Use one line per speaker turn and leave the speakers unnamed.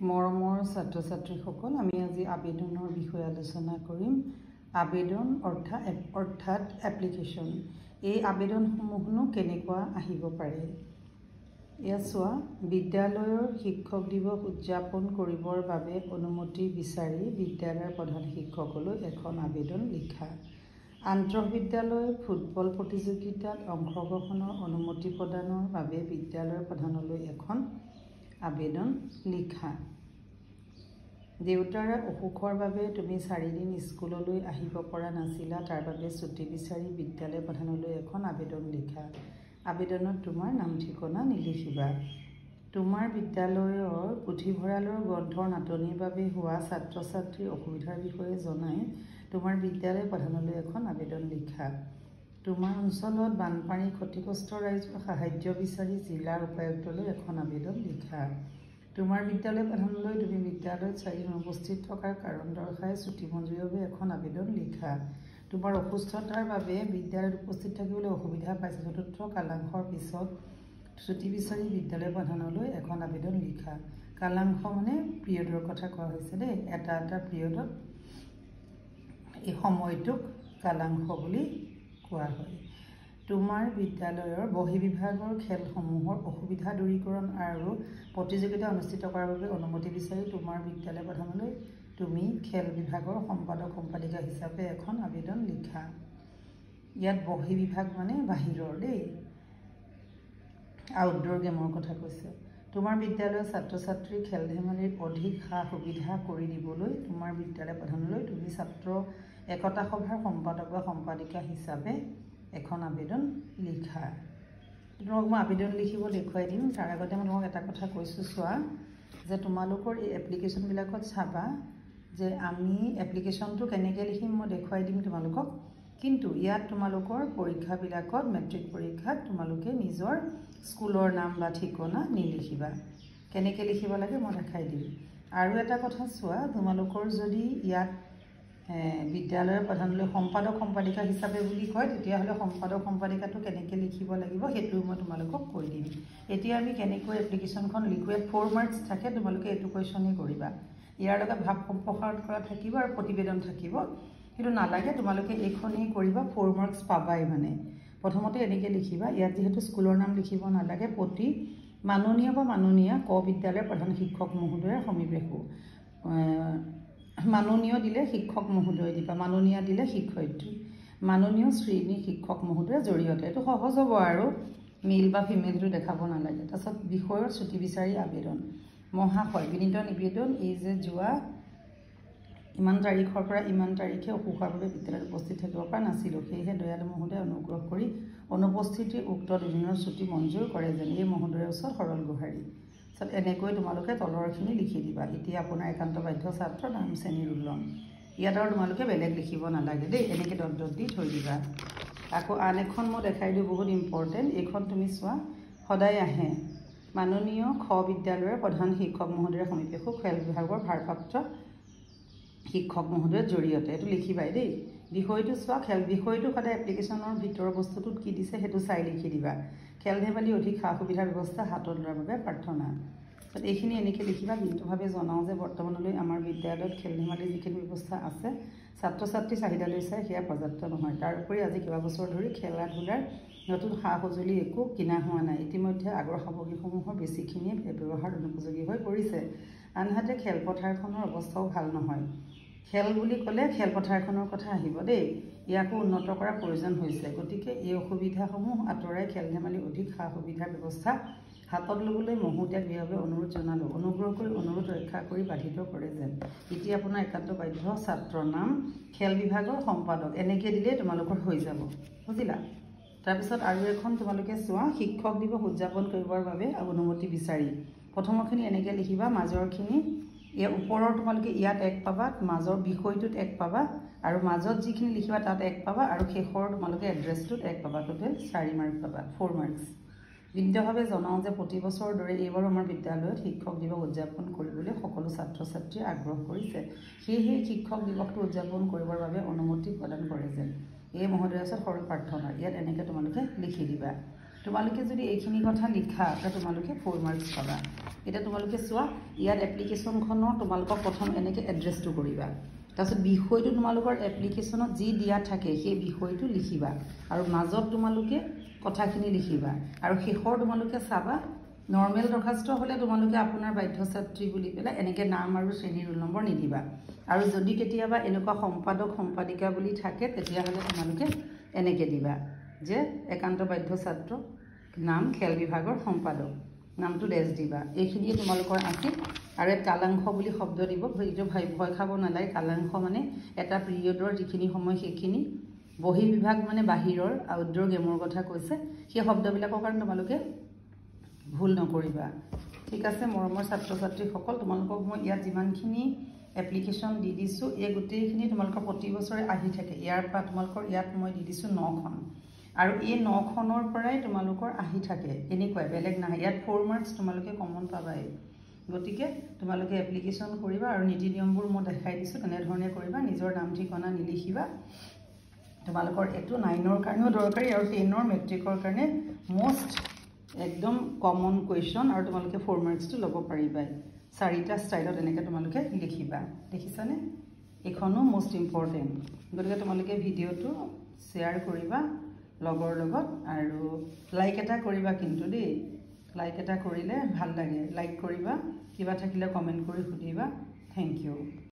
মৰমৰ ছাত্ৰ ছাত্ৰীসকল, আমি আজি আবেদনৰ বিষয়ে আলোচনা কৰিম। আবেদন অৰ্থাৎ এপ্লিকেশ্যন। এই আবেদনসমূহনো কেনেকুৱা আহিব পাৰে? এয়া চোৱা, বিদ্যালয়ৰ শিক্ষক দিৱস উদযাপন কৰিবৰ বাবে অনুমতি বিচাৰি বিদ্যালয়ৰ প্ৰধান শিক্ষকলৈ এখন আবেদন লিখা। আন্তঃবিদ্যালয় ফুটবল প্ৰতিযোগিতাত অংশগ্ৰহণৰ অনুমতি প্ৰদানৰ বাবে বিদ্যালয়ৰ প্ৰধানলৈ এখন আবেদন লিখা। দেউতাৰ অসুখৰ বাবে তুমি 4 দিন স্কুললৈ আহিব পৰা নাছিলা, তাৰ বাবে ছুটি বিচাৰি বিদ্যালয় প্ৰধানলৈ এখন আবেদন লিখা। আবেদনত তোমাৰ নাম ঠিকনা নিলিখিবা। তোমাৰ বিদ্যালয়ৰ পুথিভঁৰালৰ গ্ৰন্থৰ নাটনিৰ বাবে হোৱা ছাত্ৰ ছাত্ৰীৰ অসুবিধাৰ বিষয়ে জনাই তোমাৰ বিদ্যালয় প্ৰধানলৈ এখন আবেদন লিখা। তোমাৰ অঞ্চলত বানপানী ক্ষতিগ্ৰস্ত ৰাইজৰ সাহায্য বিচাৰি জিলাৰ উপায়ুক্তলৈ এখন আবেদন লিখা। তোমাৰ বিদ্যালয় প্ৰধানলৈ তুমি বিদ্যালয়ত 4 দিন অনুপস্থিত থকাৰ কাৰণ দৰ্শাই ছুটি মঞ্জুৰিৰ বাবে এখন আবেদন লিখা। তোমাৰ অসুস্থতাৰ বাবে বিদ্যালয়ত উপস্থিত থাকিবলৈ অসুবিধা পাইছে, 4ৰ্থ কালাংশৰ পিছত ছুটি বিচাৰি বিদ্যালয় প্ৰধানলৈ এখন আবেদন লিখা। কালাংশ মানে পিৰিয়ডৰ কথা কোৱা হৈছে দেই। এটা পিৰিয়ডত এই সময়টোক কালাংশ বুলি কোৱা হয়। তোমাৰ বিদ্যালয়ৰ বহী বিভাগৰ খেলসমূহৰ অসুবিধা দূৰীকৰণ আৰু প্ৰতিযোগিতা অনুষ্ঠিত কৰাৰ বাবে অনুমতি বিচাৰি তোমাৰ বিদ্যালয় প্ৰধানলৈ তুমি খেল বিভাগৰ সম্পাদক সম্পাদিকা হিচাপে এখন আবেদন লিখা। ইয়াত বহী বিভাগ মানে বাহিৰৰ দেই, আউটডোৰ গেমৰ কথা কৈছে। তোমাৰ বিদ্যালয়ৰ ছাত্ৰ ছাত্ৰীৰ খেল ধেমালিৰ অধিক সা সুবিধা কৰি দিবলৈ তোমাৰ বিদ্যালয় প্ৰধানলৈ তুমি ছাত্ৰ একতা সভাৰ সম্পাদক বা সম্পাদিকা হিচাপে এখন আবেদন লিখা। তোমাক মই আবেদন লিখিব দেখুৱাই দিম। তাৰ আগতে মই তোমাক এটা কথা কৈছোঁ, চোৱা যে তোমালোকৰ এই এপ্লিকেশ্যনবিলাকত চাবা যে আমি এপ্লিকেশ্যনটো কেনেকৈ লিখিম মই দেখুৱাই দিম তোমালোকক। কিন্তু ইয়াত তোমালোকৰ পৰীক্ষাবিলাকত মেট্ৰিক পৰীক্ষাত তোমালোকে নিজৰ স্কুলৰ নাম বা ঠিকনা নিলিখিবা। কেনেকৈ লিখিব লাগে মই দেখাই দিম। আৰু এটা কথা চোৱা, তোমালোকৰ যদি ইয়াত বিদ্যালয়ৰ প্ৰধানলৈ সম্পাদক সম্পাদিকা হিচাপে বুলি কয়, তেতিয়াহ'লে সম্পাদক সম্পাদিকাটো কেনেকৈ লিখিব লাগিব সেইটোও মই তোমালোকক কৈ দিম। এতিয়া আমি কেনেকৈ এপ্লিকেশ্যনখন লিখোঁ, 4 মাৰ্কছ থাকে, তোমালোকে এইটো কুৱেশ্যনেই কৰিবা। ইয়াৰ লগত ভাৱ সম্প্ৰসাৰণ কৰা থাকিব আৰু প্ৰতিবেদন থাকিব, কিন্তু নালাগে, তোমালোকে এইখনেই কৰিবা, 4 মাৰ্কছ পাবাই। মানে প্ৰথমতে এনেকৈ লিখিবা, ইয়াত যিহেতু স্কুলৰ নাম লিখিব নালাগে, প্ৰতি মাননীয় বা মাননীয়া ক বিদ্যালয়ৰ প্ৰধান শিক্ষক মহোদয়ৰ সমীপেষু। মাননীয় দিলে শিক্ষক মহোদয় দিবা, মাননীয়া দিলে শিক্ষয়িত্ৰী, মাননীয় শ্ৰেণী শিক্ষক মহোদয়ৰ জৰিয়তে। এইটো সহজ হ'ব আৰু মেল বা ফিমেলটো দেখাব নালাগে। তাৰপিছত বিষয়ৰ ছুটি বিচাৰি আবেদন। মহাশয়, বিনীত নিবেদন, এই যে যোৱা ইমান তাৰিখৰ পৰা ইমান তাৰিখে অসুখৰ বাবে বিদ্যালয়ত উপস্থিত থাকিব পৰা নাছিলোঁ, সেয়েহে দয়ালু মহোদয় অনুগ্ৰহ কৰি অনুপস্থিতিৰ উক্ত দুদিনৰ ছুটি মঞ্জুৰ কৰে যেন এই মহোদয়ৰ ওচৰত সৰল গুহাৰি। তাৰপিছত এনেকৈ তোমালোকে তলৰখিনি লিখি দিবা। এতিয়া আপোনাৰ একান্ত বাধ্য ছাত্ৰ, নাম, শ্ৰেণীৰ উল্লং। ইয়াত আৰু তোমালোকে বেলেগ লিখিব নালাগে দেই, এনেকৈ ডট ডট দি থৈ দিবা। আকৌ আন এখন মই দেখাই দিওঁ, বহুত ইম্পৰ্টেণ্ট। এইখন তুমি চোৱা, সদায় আহে মাননীয় খ বিদ্যালয়ৰ প্ৰধান শিক্ষক মহোদয়ৰ সমীপেষু খেল বিভাগৰ ভাৰপ্ৰাপ্ত শিক্ষক মহোদয়ৰ জৰিয়তে। এইটো লিখিবাই দেই। বিষয়টো চোৱা, খেল বিষয়টো সদায় এপ্লিকেশ্যনৰ ভিতৰৰ বস্তুটোত কি দিছে সেইটো চাই লিখি দিবা। খেল ধেমালি অধিক সা সুবিধাৰ ব্যৱস্থা হাতত লোৱাৰ বাবে প্ৰাৰ্থনা। এইখিনি এনেকৈ লিখিবা। বিনীতভাৱে জনাওঁ যে বৰ্তমানলৈ আমাৰ বিদ্যালয়ত খেল ধেমালিৰ যিখিনি ব্যৱস্থা আছে, ছাত্ৰ ছাত্ৰীৰ চাহিদালৈ চাই সেয়া পৰ্যাপ্ত নহয়। তাৰ উপৰি আজি কেইবাবছৰ ধৰি খেলা ধূলাৰ নতুন সা সঁজুলি একো কিনা হোৱা নাই। ইতিমধ্যে আগৰ সামগ্ৰীসমূহৰ বেছিখিনিয়ে ব্যৱহাৰ অনুপযোগী হৈ পৰিছে। আনহাতে খেলপথাৰখনৰ অৱস্থাও ভাল নহয়। খেল বুলি ক'লে খেলপথাৰখনৰ কথা আহিব দেই। ইয়াকো উন্নত কৰাৰ প্ৰয়োজন হৈছে। গতিকে এই অসুবিধাসমূহ আঁতৰাই খেল ধেমালি অধিক সা সুবিধাৰ ব্যৱস্থা হাতত ল'বলৈ মহোদয়াক বিভাৱে অনুৰোধ জনালোঁ। অনুগ্ৰহ কৰি অনুৰোধ ৰক্ষা কৰি বাধিত কৰে যেন। এতিয়া আপোনাৰ একান্ত বাধ্য ছাত্ৰ, নাম, খেল বিভাগৰ সম্পাদক, এনেকৈ দিলেই তোমালোকৰ হৈ যাব, বুজিলা। তাৰপিছত আৰু এখন তোমালোকে চোৱা, শিক্ষক দিৱস উদযাপন কৰিবৰ বাবে অনুমতি বিচাৰি। প্ৰথমৰখিনি এনেকৈ লিখিবা, মাজৰখিনি ইয়াৰ ওপৰৰ তোমালোকে ইয়াত 1 পাবা, মাজৰ বিষয়টোত 1 পাবা, আৰু মাজত যিখিনি লিখিবা তাত 1 পাবা, আৰু শেষৰ তোমালোকে এড্ৰেছটোত 1 পাবা। টোটেল 4 মাৰ্ক পাবা, 4 মাৰ্কছ। বিনীতভাৱে জনাওঁ যে প্ৰতি বছৰৰ দৰে এইবাৰো আমাৰ বিদ্যালয়ত শিক্ষক দিৱস উদযাপন কৰিবলৈ সকলো ছাত্ৰ ছাত্ৰীয়ে আগ্ৰহ কৰিছে। সেয়েহে শিক্ষক দিৱসটো উদযাপন কৰিবৰ বাবে অনুমতি প্ৰদান কৰে যেন এই মহোদয়ৰ ওচৰত সৰল প্ৰাৰ্থনা। ইয়াত এনেকৈ তোমালোকে লিখি দিবা। তোমালোকে যদি এইখিনি কথা লিখা তোমালোকে 4 মাৰ্কছ পাবা এটা তোমালোকে চোৱা ইয়াত এপ্লিকেশ্যনখনৰ তোমালোকক প্ৰথম এনেকৈ এড্ৰেছটো কৰিবা তাৰপিছত বিষয়টো তোমালোকৰ এপ্লিকেশ্যনত যি দিয়া থাকে সেই বিষয়টো লিখিবা আৰু মাজত তোমালোকে কথাখিনি লিখিবা আৰু শেষৰ তোমালোকে চাবা নৰ্মেল দৰখাস্ত হ'লে তোমালোকে আপোনাৰ বাধ্য ছাত্ৰী বুলি পেলাই এনেকৈ নাম আৰু শ্ৰেণী ৰোল নম্বৰ নিদিবা আৰু যদি কেতিয়াবা এনেকুৱা সম্পাদক সম্পাদিকা বুলি থাকে তেতিয়াহ'লে তোমালোকে এনেকৈ দিবা যে একান্ত বাধ্য ছাত্ৰ নাম খেল বিভাগৰ সম্পাদক নামটো ডেছ দিবা এইখিনিয়ে তোমালোকৰ আছিল আৰু এক কালাংশ বুলি শব্দ দিব এইটো ভয় খাব নালাগে কালাংশ মানে এটা পিৰিয়ডৰ যিখিনি সময় সেইখিনি বহি বিভাগ মানে বাহিৰৰ আউটডোৰ গেমৰ কথা কৈছে সেই শব্দবিলাকৰ কাৰণে তোমালোকে ভুল নকৰিবা ঠিক আছে মৰমৰ ছাত্ৰ ছাত্ৰীসকল তোমালোকক মই ইয়াত যিমানখিনি এপ্লিকেশ্যন দি দিছোঁ এই গোটেইখিনি তোমালোকৰ প্ৰতি বছৰে আহি থাকে ইয়াৰ পৰা তোমালোকৰ ইয়াত মই দি দিছোঁ 9খন আৰু এই 9খনৰ পৰাই তোমালোকৰ আহি থাকে এনেকুৱাই বেলেগ নাহে ইয়াত 4 মাৰ্কছ তোমালোকে কমন পাবাই গতিকে তোমালোকে এপ্লিকেশ্যন কৰিবা আৰু নীতি নিয়মবোৰ মই দেখাই দিছোঁ তেনেধৰণে কৰিবা নিজৰ নাম ঠিকনা নিলিখিবা তোমালোকৰ এইটো 9ৰ কাৰণেও দৰকাৰী আৰু 10ৰ মেট্ৰিকৰ কাৰণে মষ্ট একদম কমন কুৱেশ্যন আৰু তোমালোকে 4 মাৰ্কছটো ল'ব পাৰিবা 4টা ষ্টাইলত এনেকৈ তোমালোকে লিখিবা দেখিছানে এইখনো মষ্ট ইম্পৰ্টেণ্ট গতিকে তোমালোকে ভিডিঅ'টো শ্বেয়াৰ কৰিবা লগৰ লগত আৰু লাইক এটা কৰিবা কিন্তু দেই লাইক এটা কৰিলে ভাল লাগে লাইক কৰিবা কিবা থাকিলে কমেণ্ট কৰি সুধিবা থেংক ইউ